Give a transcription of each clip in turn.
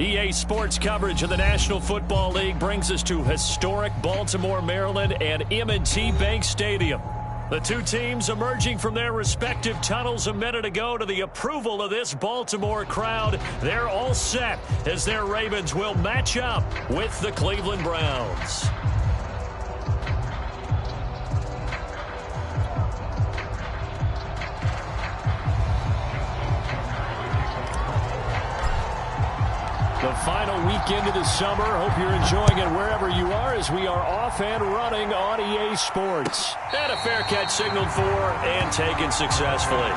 EA Sports coverage of the National Football League brings us to historic Baltimore, Maryland, and M&T Bank Stadium. The two teams emerging from their respective tunnels a minute ago to the approval of this Baltimore crowd. They're all set as their Ravens will match up with the Cleveland Browns. The final weekend of the summer. Hope you're enjoying it wherever you are as we are off and running on EA Sports. And a fair catch signaled for and taken successfully.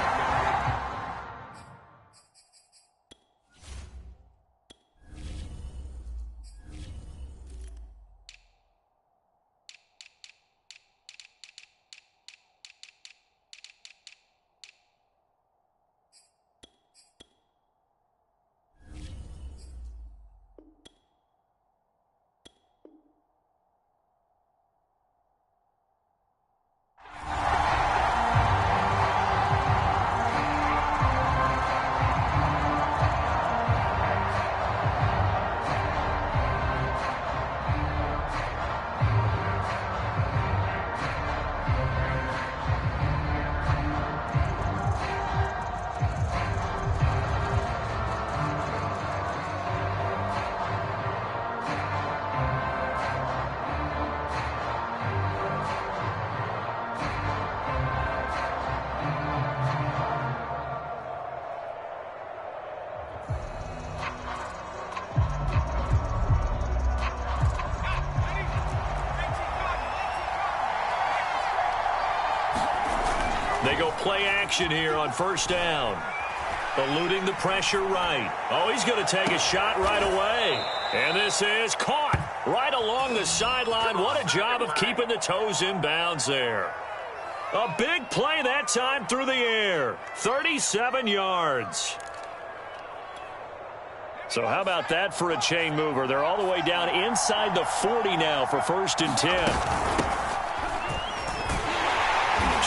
They go play action here on first down. Eluding the pressure right. Oh, he's going to take a shot right away. And this is caught right along the sideline. What a job of keeping the toes in bounds there. A big play that time through the air. 37 yards. So how about that for a chain mover? They're all the way down inside the 40 now for 1st and 10.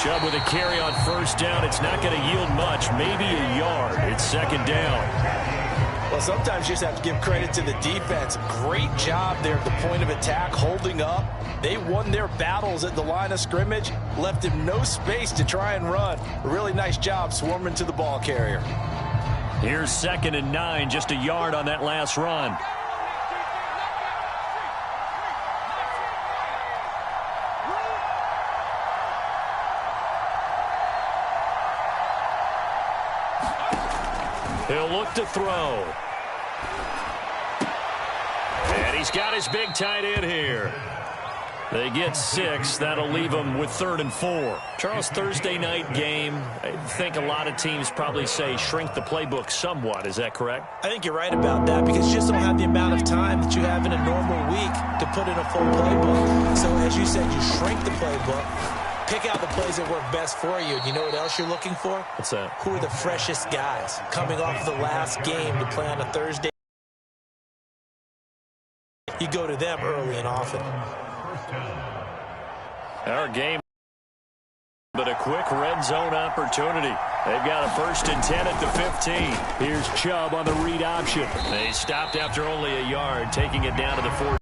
Chubb with a carry on first down. It's not going to yield much, maybe a yard. It's 2nd down. Well, sometimes you just have to give credit to the defense. Great job there at the point of attack, holding up. They won their battles at the line of scrimmage, left him no space to try and run. A really nice job swarming to the ball carrier. Here's 2nd and 9, just a yard on that last run. He'll look to throw. And he's got his big tight end here. They get 6. That'll leave them with 3rd and 4. Charles, Thursday night game. I think a lot of teams probably say shrink the playbook somewhat. Is that correct? I think you're right about that because you just don't have the amount of time that you have in a normal week to put in a full playbook. So as you said, you shrink the playbook. Pick out the plays that work best for you. And you know what else you're looking for? What's that? Who are the freshest guys coming off the last game to play on a Thursday? You go to them early and often. Our game, but a quick red zone opportunity. They've got a 1st and 10 at the 15. Here's Chubb on the read option. They stopped after only a yard, taking it down to the 4.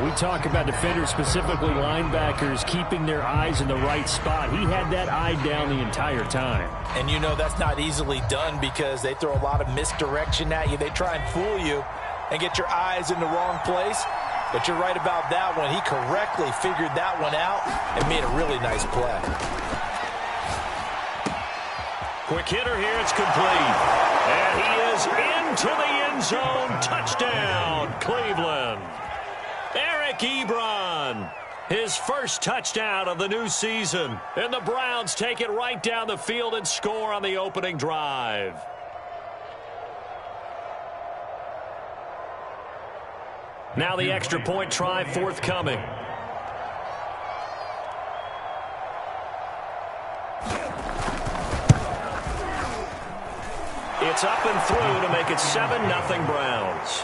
We talk about defenders, specifically linebackers, keeping their eyes in the right spot. He had that eye down the entire time. And you know that's not easily done because they throw a lot of misdirection at you. They try and fool you and get your eyes in the wrong place. But you're right about that one. He correctly figured that one out and made a really nice play. Quick hitter here. It's complete. And he is into the end zone. Touchdown, Cleveland. Eric Ebron, his first touchdown of the new season. And the Browns take it right down the field and score on the opening drive. Now the extra point try forthcoming. It's up and through to make it 7-0 Browns.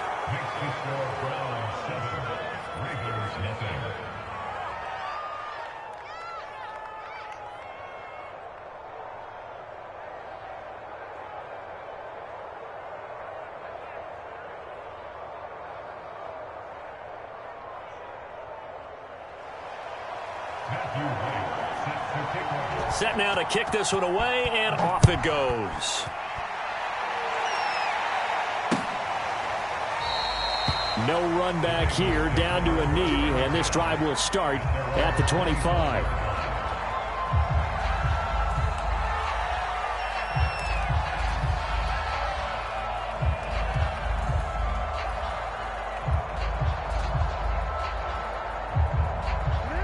Set now to kick this one away, and off it goes. No run back here, down to a knee, and this drive will start at the 25.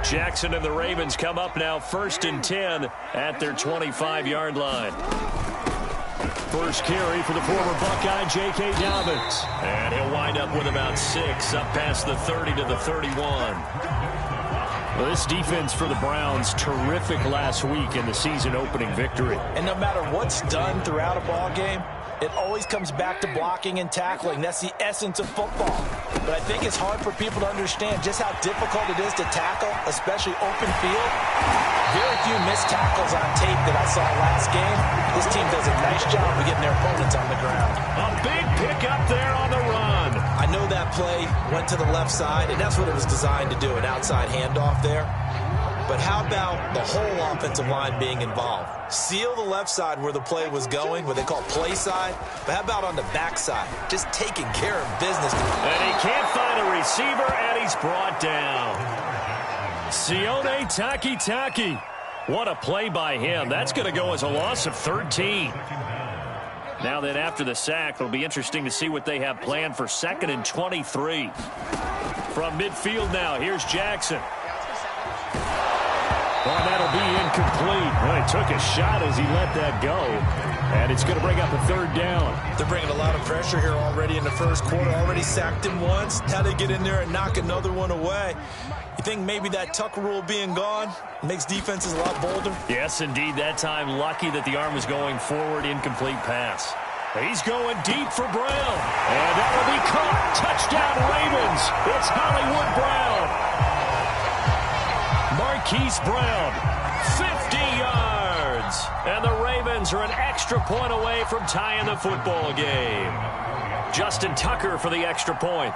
Jackson and the Ravens come up now 1st and 10 at their 25-yard line. First carry for the former Buckeye, J.K. Dobbins. And he'll wind up with about 6, up past the 30 to the 31. Well, this defense for the Browns, terrific last week in the season-opening victory. And no matter what's done throughout a ball game, it always comes back to blocking and tackling. That's the essence of football. But I think it's hard for people to understand just how difficult it is to tackle, especially open field. Very few missed tackles on tape that I saw last game. This team does a nice job of getting their opponents on the ground. A big pick up there on the run. I know that play went to the left side, and that's what it was designed to do, an outside handoff there. But how about the whole offensive line being involved? Seal the left side where the play was going, what they call play side. But how about on the back side? Just taking care of business. And he can't find a receiver, and he's brought down. Sione Takitaki. What a play by him. That's going to go as a loss of 13. Now then, after the sack, it'll be interesting to see what they have planned for 2nd and 23. From midfield now, here's Jackson. Well, that'll be incomplete. Well, he took a shot as he let that go. And it's going to bring up a 3rd down. They're bringing a lot of pressure here already in the first quarter. Already sacked him once. Now they get in there and knock another one away. You think maybe that Tucker rule being gone makes defenses a lot bolder? Yes, indeed. That time, lucky that the arm was going forward. Incomplete pass. He's going deep for Brown. And that will be caught. Touchdown, Ravens. It's Hollywood Brown. Marquise Brown, 50 yards. And the Ravens are an extra point away from tying the football game. Justin Tucker for the extra point.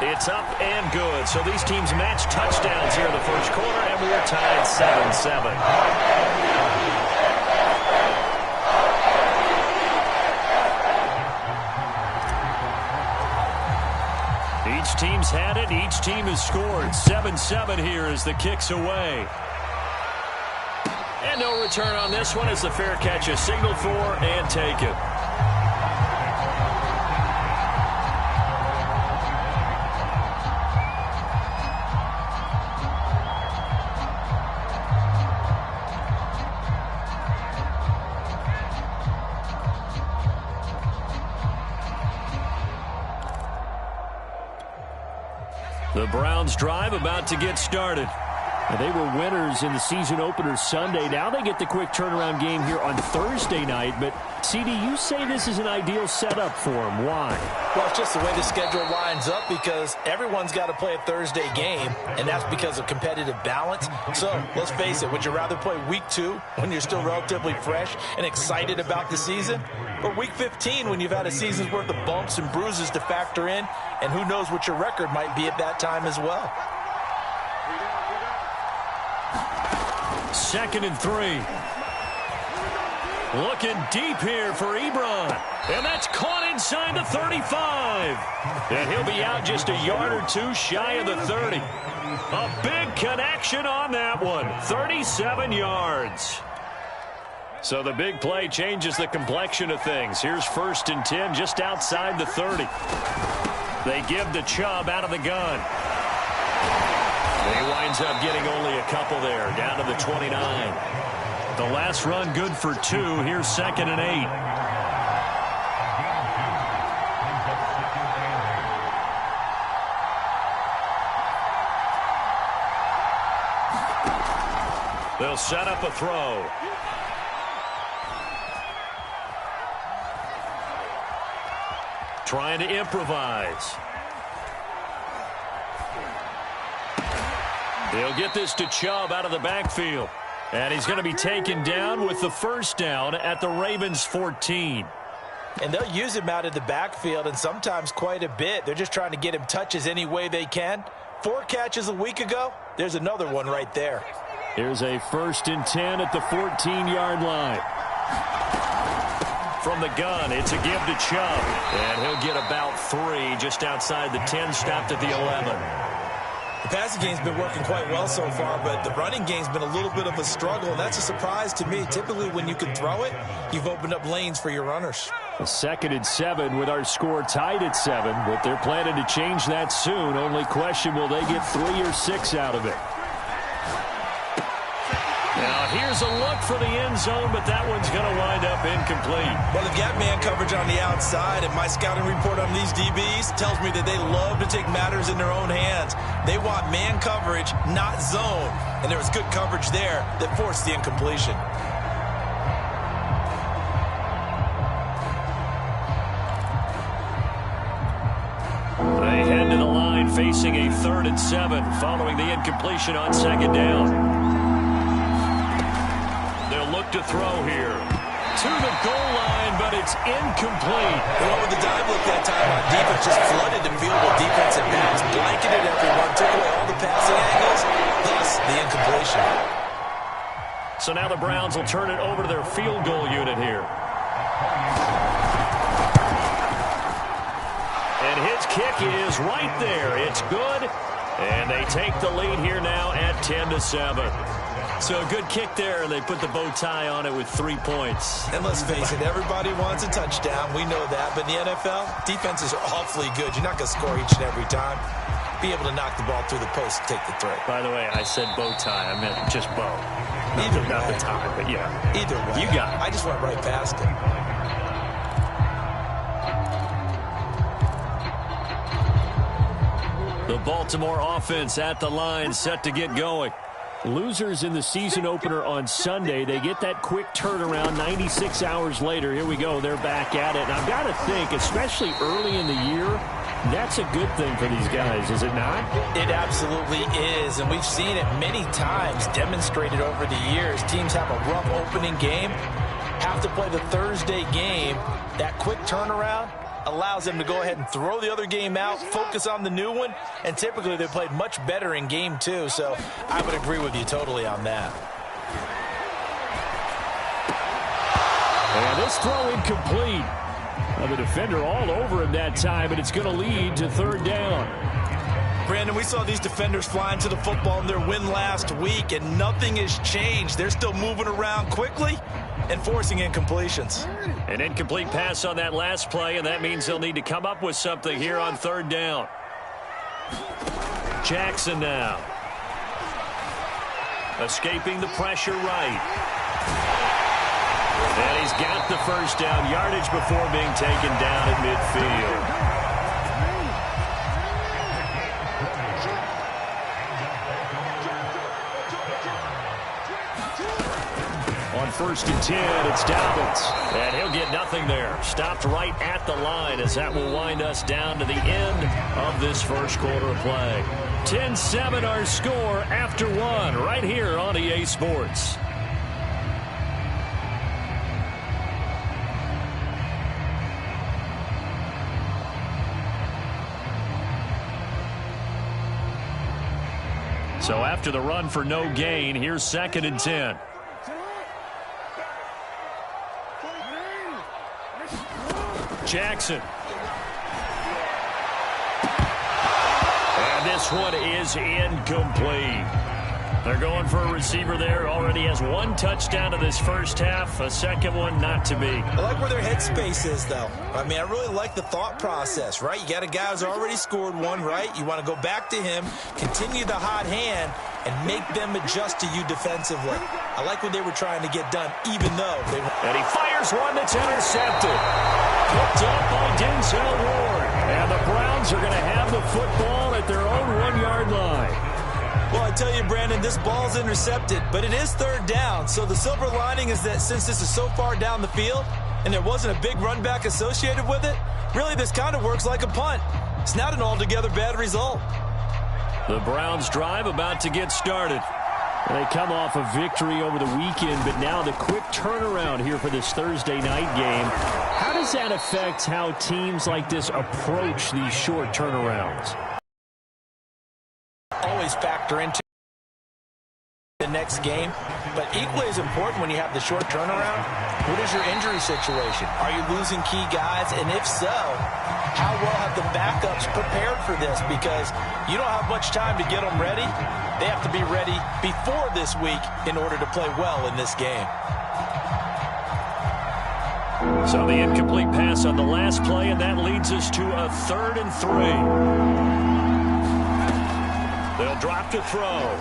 It's up and good. So these teams match touchdowns here in the first quarter, and we're tied 7-7. Each team's had it. Each team has scored. 7-7 here as the kick's away. And no return on this one as the fair catch is signaled for and taken. The Browns drive about to get started. They were winners in the season opener Sunday. Now they get the quick turnaround game here on Thursday night. But, CD, you say this is an ideal setup for them. Why? Well, it's just the way the schedule lines up because everyone's got to play a Thursday game, and that's because of competitive balance. So, let's face it, would you rather play week 2 when you're still relatively fresh and excited about the season? Or week 15 when you've had a season's worth of bumps and bruises to factor in, and who knows what your record might be at that time as well. 2nd and 3. Looking deep here for Ebron. And that's caught inside the 35. And he'll be out just a yard or two shy of the 30. A big connection on that one. 37 yards. So the big play changes the complexion of things. Here's 1st and 10 just outside the 30. They give the Chubb out of the gun. He winds up getting only a couple there, down to the 29. The last run good for 2. Here's 2nd and 8. They'll set up a throw. Trying to improvise. They'll get this to Chubb out of the backfield. And he's going to be taken down with the 1st down at the Ravens' 14. And they'll use him out of the backfield, and sometimes quite a bit. They're just trying to get him touches any way they can. 4 catches a week ago, There's another one right there. Here's a 1st and 10 at the 14-yard line. From the gun, it's a give to Chubb. And he'll get about 3 just outside the 10, stopped at the 11. The passing game's been working quite well so far, but the running game's been a little bit of a struggle, and that's a surprise to me. Typically, when you can throw it, you've opened up lanes for your runners. A 2nd and 7 with our score tied at 7, but they're planning to change that soon. Only question, will they get 3 or 6 out of it? Now, here's a look for the end zone, but that one's going to wind up incomplete. Well, they've got man coverage on the outside, and my scouting report on these DBs tells me that they love to take matters in their own hands. They want man coverage, not zone. And there was good coverage there that forced the incompletion. They head to the line facing a 3rd and 7 following the incompletion on 2nd down. They'll look to throw here. To the goal line, but it's incomplete. They went with the dive look that time on defense, just flooded the field with defensive backs, blanketed everyone, took away all the passing angles, thus the incompletion. So now the Browns will turn it over to their field goal unit here. And his kick is right there. It's good. And they take the lead here now at 10-7. So a good kick there, and they put the bow tie on it with 3 points. And let's face it, everybody wants a touchdown. We know that. But in the NFL, defenses are awfully good. You're not going to score each and every time. Be able to knock the ball through the post and take the throw. By the way, I said bow tie. I meant just bow. Either not way. the tie, but yeah. Either way. You got it. I just went right past it. The Baltimore offense at the line, set to get going. Losers in the season opener on Sunday. They get that quick turnaround 96 hours later. Here we go. They're back at it. And I've got to think, especially early in the year, that's a good thing for these guys, is it not? It absolutely is, and we've seen it many times demonstrated over the years. Teams have a rough opening game, have to play the Thursday game. That quick turnaround allows them to go ahead and throw the other game out, focus on the new one, and typically they played much better in game 2, so I would agree with you totally on that. And this throw incomplete. The defender all over him that time, and it's going to lead to 3rd down. Brandon, we saw these defenders flying to the football in their win last week, and nothing has changed. They're still moving around quickly and forcing incompletions. An incomplete pass on that last play, and that means they'll need to come up with something here on 3rd down. Jackson now. Escaping the pressure right. And he's got the 1st down, yardage before being taken down at midfield. On 1st and 10, it's Dobbins. And he'll get nothing there. Stopped right at the line as that will wind us down to the end of this first quarter of play. 10-7 our score after 1 right here on EA Sports. So after the run for no gain, here's 2nd and 10. Jackson. And this one is incomplete. They're going for a receiver there. Already has 1 touchdown in this first half. A second one not to be. I like where their headspace is, though. I mean, I really like the thought process, right? You got a guy who's already scored 1, right? You want to go back to him, continue the hot hand, and make them adjust to you defensively. I like what they were trying to get done, even though they were. And he fires one that's intercepted. Picked up by Denzel Ward. And the Browns are going to have the football at their own 1-yard line. Well, I tell you, Brandon, this ball's intercepted, but it is 3rd down. So the silver lining is that since this is so far down the field and there wasn't a big run back associated with it, really this kind of works like a punt. It's not an altogether bad result. The Browns drive about to get started. They come off a victory over the weekend, but now the quick turnaround here for this Thursday night game. How does that affect how teams like this approach these short turnarounds? Always factor into next game. But equally as important when you have the short turnaround, what is your injury situation? Are you losing key guys? And if so, how well have the backups prepared for this? Because you don't have much time to get them ready. They have to be ready before this week in order to play well in this game. So the incomplete pass on the last play, and that leads us to a 3rd and 3. They'll drop to throw.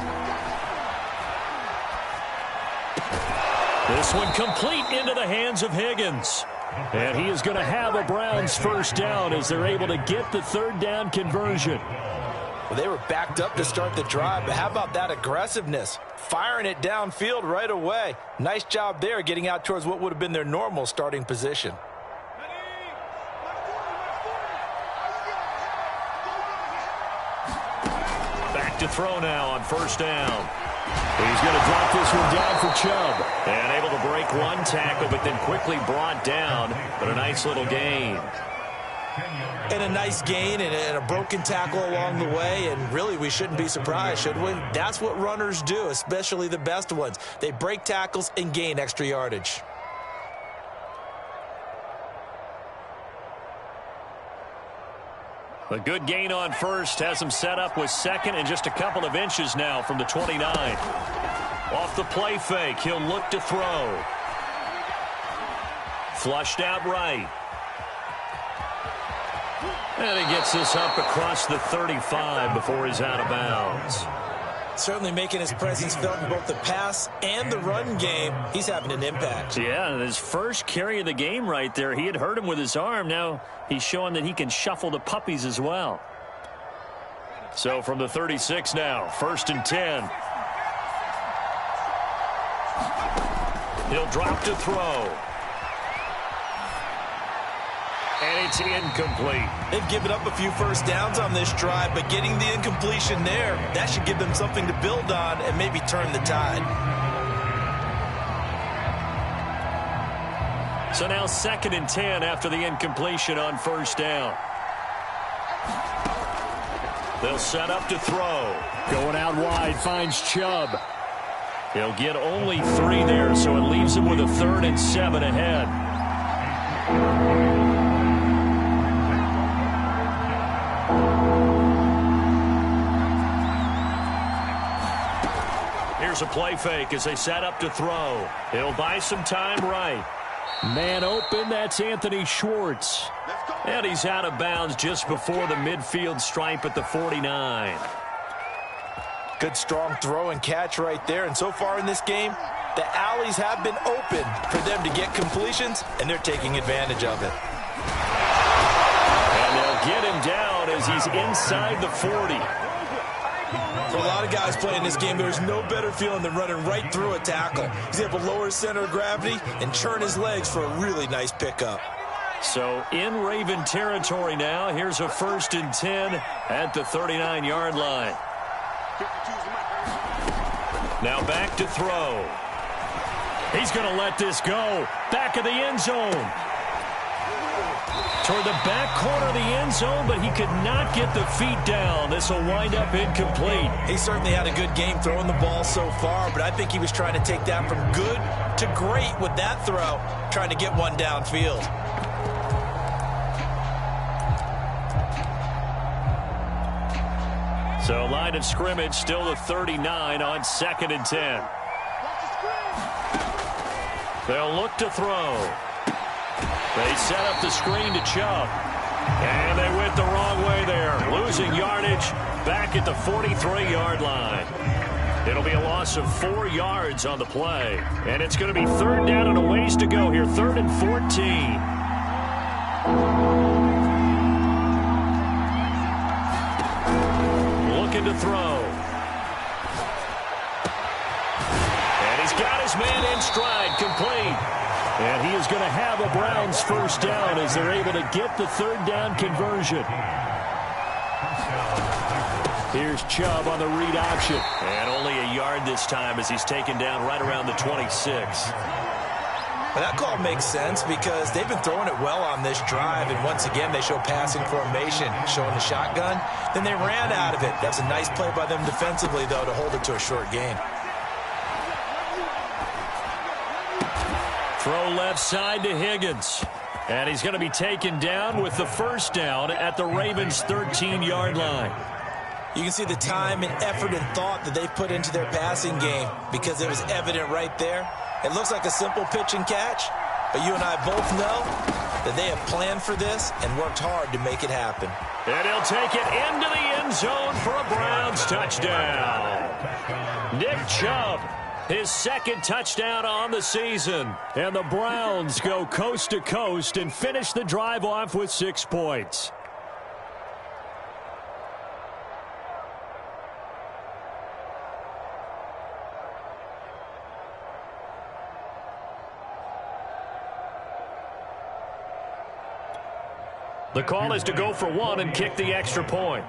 This one complete into the hands of Higgins. And he is going to have a Browns first down as they're able to get the 3rd down conversion. Well, they were backed up to start the drive, but how about that aggressiveness? Firing it downfield right away. Nice job there getting out towards what would have been their normal starting position. Back to throw now on first down. He's going to drop this one down for Chubb. And able to break one tackle, but then quickly brought down. But a nice little gain. And a nice gain and a broken tackle along the way. And really, we shouldn't be surprised, should we? That's what runners do, especially the best ones. They break tackles and gain extra yardage. A good gain on first has him set up with 2nd and just a couple of inches now from the 29. Off the play fake, he'll look to throw. Flushed out right. And he gets this up across the 35 before he's out of bounds. Certainly making his presence felt in both the pass and the run game. He's having an impact. Yeah, his first carry of the game right there. He had hurt him with his arm. Now he's showing that he can shuffle the puppies as well. So from the 36 now, 1st and 10. He'll drop to throw. And it's incomplete. They've given up a few first downs on this drive, but getting the incompletion there, that should give them something to build on and maybe turn the tide. So now 2nd and 10 after the incompletion on first down. They'll set up to throw. Going out wide, finds Chubb. He'll get only 3 there, so it leaves him with a 3rd and 7 ahead. Here's a play fake as they set up to throw. He'll buy some time right. Man open, that's Anthony Schwartz. And he's out of bounds just before the midfield stripe at the 49. Good strong throw and catch right there. And so far in this game, the alleys have been open for them to get completions, and they're taking advantage of it. And they'll get him down as he's inside the 40. For a lot of guys playing this game, there's no better feeling than running right through a tackle. He's able to lower his center of gravity and churn his legs for a really nice pickup. So in Raven territory now, here's a 1st and 10 at the 39-yard line. Now back to throw. He's going to let this go. Back of the end zone. Toward the back corner of the end zone, but he could not get the feet down. This will wind up incomplete. He certainly had a good game throwing the ball so far, but I think he was trying to take that from good to great with that throw, trying to get one downfield. So line of scrimmage still the 39 on 2nd and 10. They'll look to throw. They set up the screen to Chubb. And they went the wrong way there. Losing yardage back at the 43-yard line. It'll be a loss of 4 yards on the play. And it's going to be 3rd down and a ways to go here. 3rd and 14. Looking to throw. And he's got his man in stride, complete. And he is going to have a Browns first down as they're able to get the 3rd down conversion. Here's Chubb on the read option. And only a yard this time as he's taken down right around the 26. Well, that call makes sense because they've been throwing it well on this drive, and once again they show passing formation, showing the shotgun. Then they ran out of it. That's a nice play by them defensively, though, to hold it to a short gain. Throw left side to Higgins. And he's going to be taken down with the first down at the Ravens' 13-yard line. You can see the time and effort and thought that they've put into their passing game because it was evident right there. It looks like a simple pitch and catch, but you and I both know that they have planned for this and worked hard to make it happen. And he'll take it into the end zone for a Browns touchdown. Nick Chubb, his second touchdown on the season. And the Browns go coast to coast and finish the drive off with 6 points. The call is to go for 1 and kick the extra point.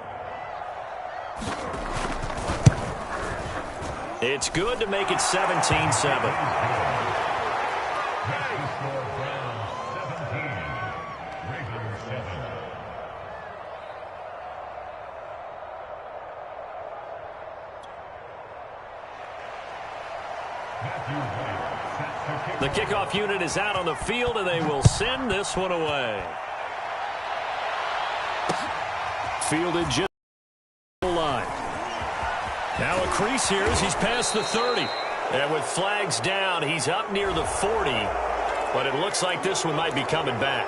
It's good to make it 17-7. The kickoff unit is out on the field, and they will send this one away. Fielded just the line. Now a crease here as he's past the 30. And with flags down, he's up near the 40. But it looks like this one might be coming back.